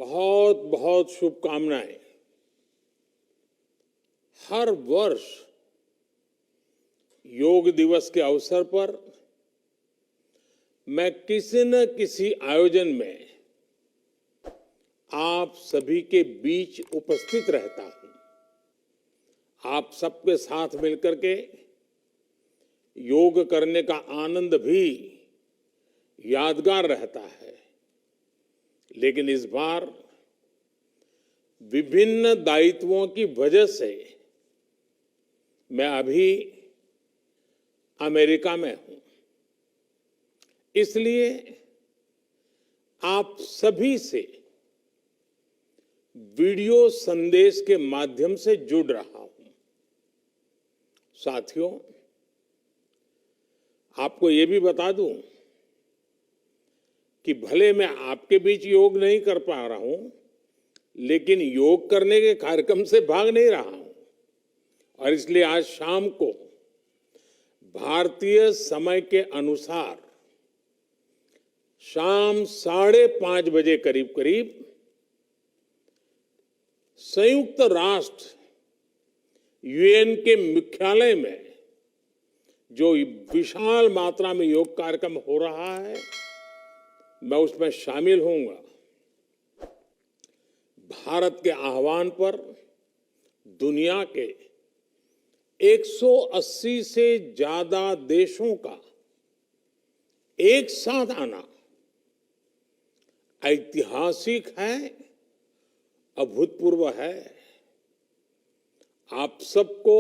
बहुत बहुत शुभकामनाएं। हर वर्ष योग दिवस के अवसर पर मैं किसी न किसी आयोजन में आप सभी के बीच उपस्थित रहता हूं। आप सबके साथ मिलकर के योग करने का आनंद भी यादगार रहता है। लेकिन इस बार विभिन्न दायित्वों की वजह से मैं अभी अमेरिका में हूं। इसलिए आप सभी से वीडियो संदेश के माध्यम से जुड़ रहा हूं। साथियों, आपको ये भी बता दूं कि भले मैं आपके बीच योग नहीं कर पा रहा हूं, लेकिन योग करने के कार्यक्रम से भाग नहीं रहा हूं। और इसलिए आज शाम को भारतीय समय के अनुसार शाम 5:30 बजे करीब करीब संयुक्त राष्ट्र यूएन के मुख्यालय में जो विशाल मात्रा में योग कार्यक्रम हो रहा है, मैं उसमें शामिल होऊंगा। भारत के आह्वान पर दुनिया के 180 से ज्यादा देशों का एक साथ आना ऐतिहासिक है, अभूतपूर्व है। आप सबको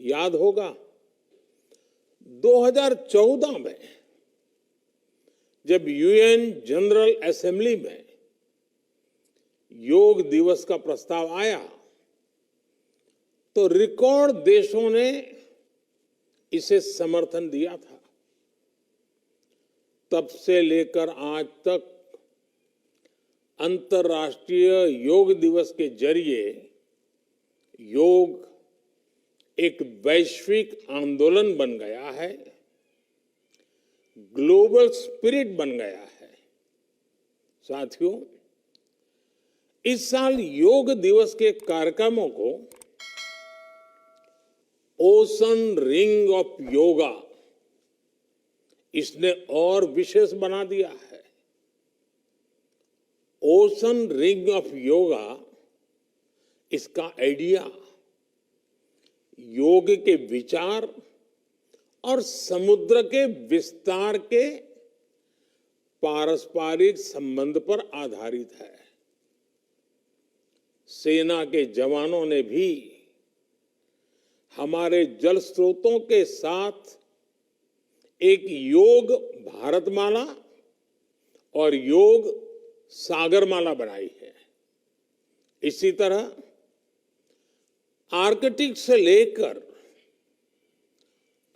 याद होगा 2014 में जब यूएन जनरल असेंबली में योग दिवस का प्रस्ताव आया तो रिकॉर्ड देशों ने इसे समर्थन दिया था। तब से लेकर आज तक अंतर्राष्ट्रीय योग दिवस के जरिए योग एक वैश्विक आंदोलन बन गया है, ग्लोबल स्पिरिट बन गया है। साथियों, इस साल योग दिवस के कार्यक्रमों को ओशन रिंग ऑफ योगा इसने और विशेष बना दिया है। ओशन रिंग ऑफ योगा, इसका आइडिया योग के विचार और समुद्र के विस्तार के पारस्परिक संबंध पर आधारित है। सेना के जवानों ने भी हमारे जल स्रोतों के साथ एक योग भारतमाला और योग सागरमाला बनाई है। इसी तरह आर्कटिक से लेकर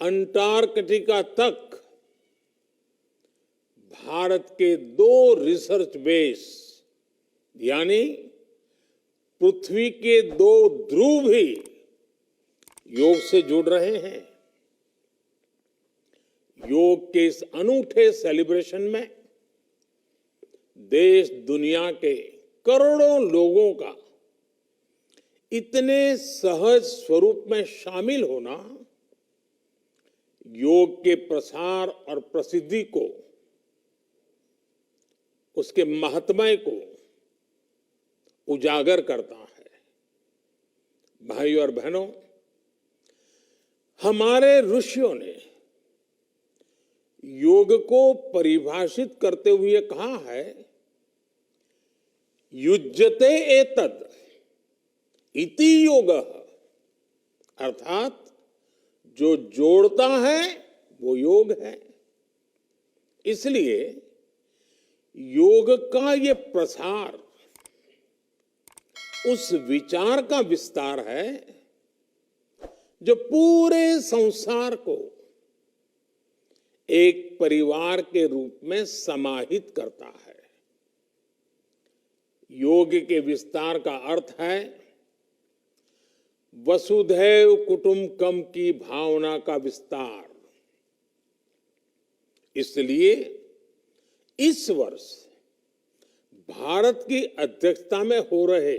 अंटार्कटिका तक भारत के 2 रिसर्च बेस यानी पृथ्वी के 2 ध्रुव भी योग से जुड़ रहे हैं। योग के इस अनूठे सेलिब्रेशन में देश दुनिया के करोड़ों लोगों का इतने सहज स्वरूप में शामिल होना योग के प्रसार और प्रसिद्धि को, उसके महात्म्य को उजागर करता है। भाइयों और बहनों, हमारे ऋषियों ने योग को परिभाषित करते हुए कहा है, युज्यते एतद इति योगः, अर्थात जो जोड़ता है वो योग है। इसलिए योग का ये प्रसार उस विचार का विस्तार है जो पूरे संसार को एक परिवार के रूप में समाहित करता है। योग के विस्तार का अर्थ है वसुधैव कुटुंबकम की भावना का विस्तार। इसलिए इस वर्ष भारत की अध्यक्षता में हो रहे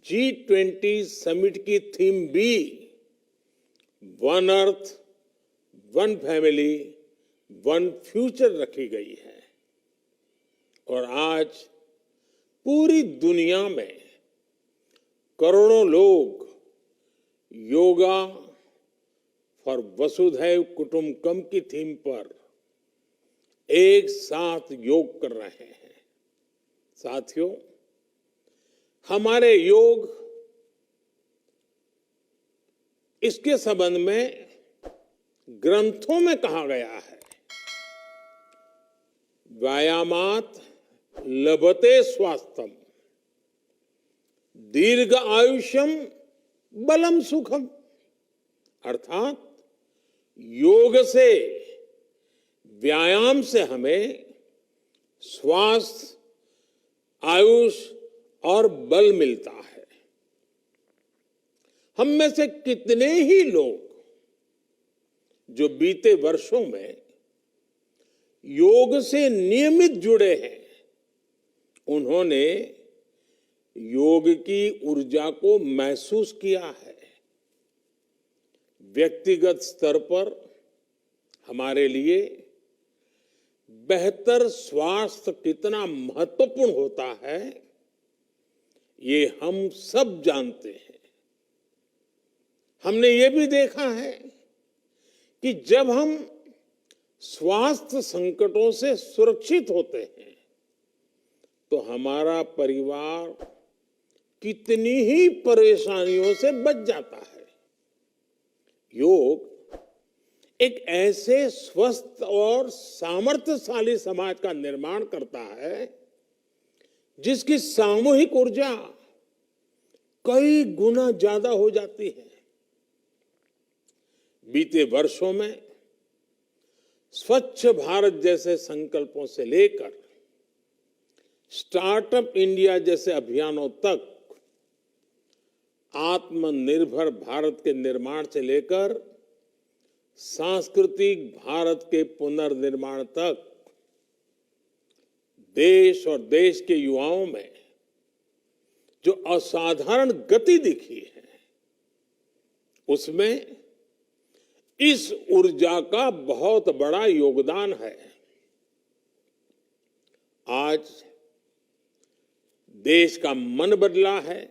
G20 समिट की थीम भी one earth, one family, one future रखी गई है। और आज पूरी दुनिया में करोड़ों लोग योगा फॉर वसुधैव कुटुंबकम की थीम पर एक साथ योग कर रहे हैं। साथियों, हमारे योग इसके संबंध में ग्रंथों में कहा गया है, व्यायामात लभते स्वास्थ्यम, दीर्घ आयुष्यम बलम सुखम। अर्थात योग से, व्यायाम से हमें स्वास्थ्य, आयुष और बल मिलता है। हम में से कितने ही लोग जो बीते वर्षों में योग से नियमित जुड़े हैं, उन्होंने योग की ऊर्जा को महसूस किया है। व्यक्तिगत स्तर पर हमारे लिए बेहतर स्वास्थ्य कितना महत्वपूर्ण होता है, ये हम सब जानते हैं। हमने ये भी देखा है कि जब हम स्वास्थ्य संकटों से सुरक्षित होते हैं, तो हमारा परिवार कितनी ही परेशानियों से बच जाता है। योग एक ऐसे स्वस्थ और सामर्थ्यशाली समाज का निर्माण करता है जिसकी सामूहिक ऊर्जा कई गुना ज्यादा हो जाती है। बीते वर्षों में स्वच्छ भारत जैसे संकल्पों से लेकर स्टार्टअप इंडिया जैसे अभियानों तक, आत्मनिर्भर भारत के निर्माण से लेकर सांस्कृतिक भारत के पुनर्निर्माण तक, देश और देश के युवाओं में जो असाधारण गति दिखी है, उसमें इस ऊर्जा का बहुत बड़ा योगदान है। आज देश का मन बदला है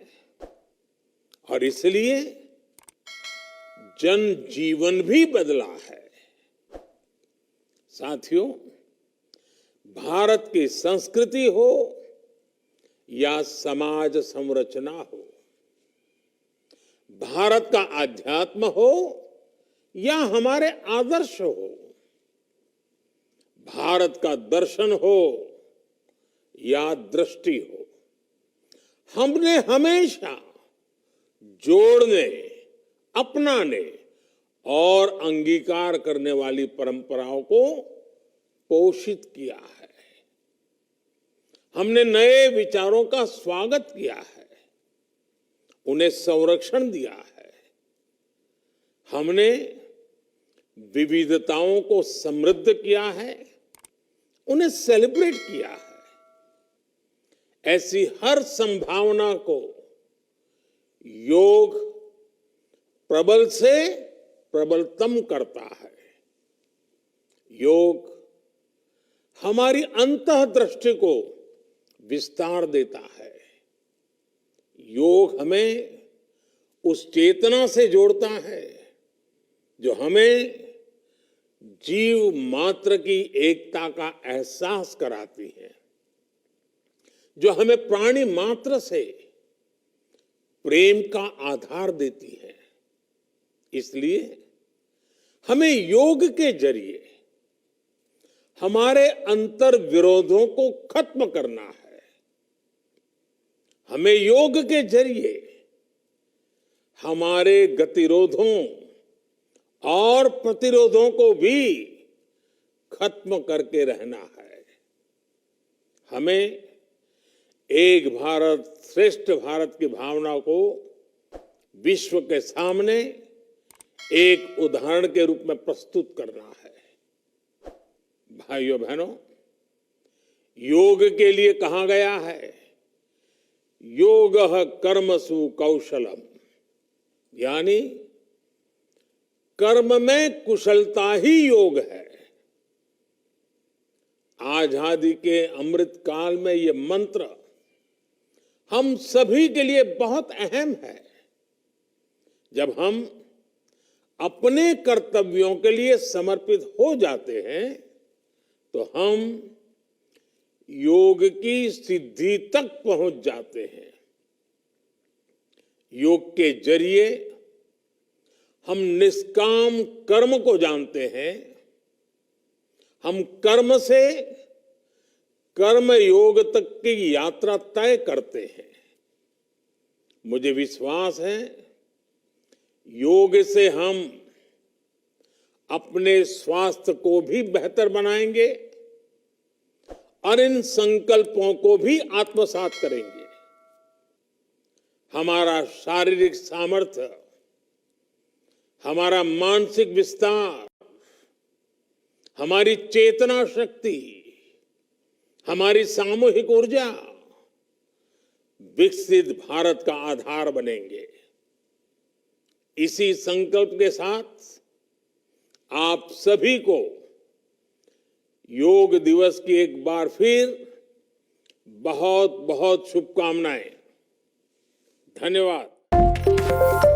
और इसलिए जनजीवन भी बदला है। साथियों, भारत की संस्कृति हो या समाज संरचना हो, भारत का आध्यात्म हो या हमारे आदर्श हो, भारत का दर्शन हो या दृष्टि हो, हमने हमेशा जोड़ने, अपनाने और अंगीकार करने वाली परंपराओं को पोषित किया है। हमने नए विचारों का स्वागत किया है, उन्हें संरक्षण दिया है। हमने विविधताओं को समृद्ध किया है, उन्हें सेलिब्रेट किया है। ऐसी हर संभावना को योग प्रबल से प्रबलतम करता है। योग हमारी अंतःदृष्टि को विस्तार देता है। योग हमें उस चेतना से जोड़ता है जो हमें जीव मात्र की एकता का एहसास कराती है, जो हमें प्राणी मात्र से प्रेम का आधार देती है। इसलिए हमें योग के जरिए हमारे अंतर विरोधों को खत्म करना है। हमें योग के जरिए हमारे गतिरोधों और प्रतिरोधों को भी खत्म करके रहना है। हमें एक भारत श्रेष्ठ भारत की भावना को विश्व के सामने एक उदाहरण के रूप में प्रस्तुत करना है। भाइयों बहनों, योग के लिए कहा गया है, योगः कर्मसु कौशलम, यानी कर्म में कुशलता ही योग है। आजादी के अमृत काल में ये मंत्र हम सभी के लिए बहुत अहम है। जब हम अपने कर्तव्यों के लिए समर्पित हो जाते हैं तो हम योग की सिद्धि तक पहुंच जाते हैं। योग के जरिए हम निष्काम कर्म को जानते हैं। हम कर्म से कर्म योग तक की यात्रा तय करते हैं। मुझे विश्वास है, योग से हम अपने स्वास्थ्य को भी बेहतर बनाएंगे और इन संकल्पों को भी आत्मसात करेंगे। हमारा शारीरिक सामर्थ्य, हमारा मानसिक विस्तार, हमारी चेतना शक्ति, हमारी सामूहिक ऊर्जा विकसित भारत का आधार बनेंगे। इसी संकल्प के साथ आप सभी को योग दिवस की एक बार फिर बहुत बहुत शुभकामनाएं। धन्यवाद।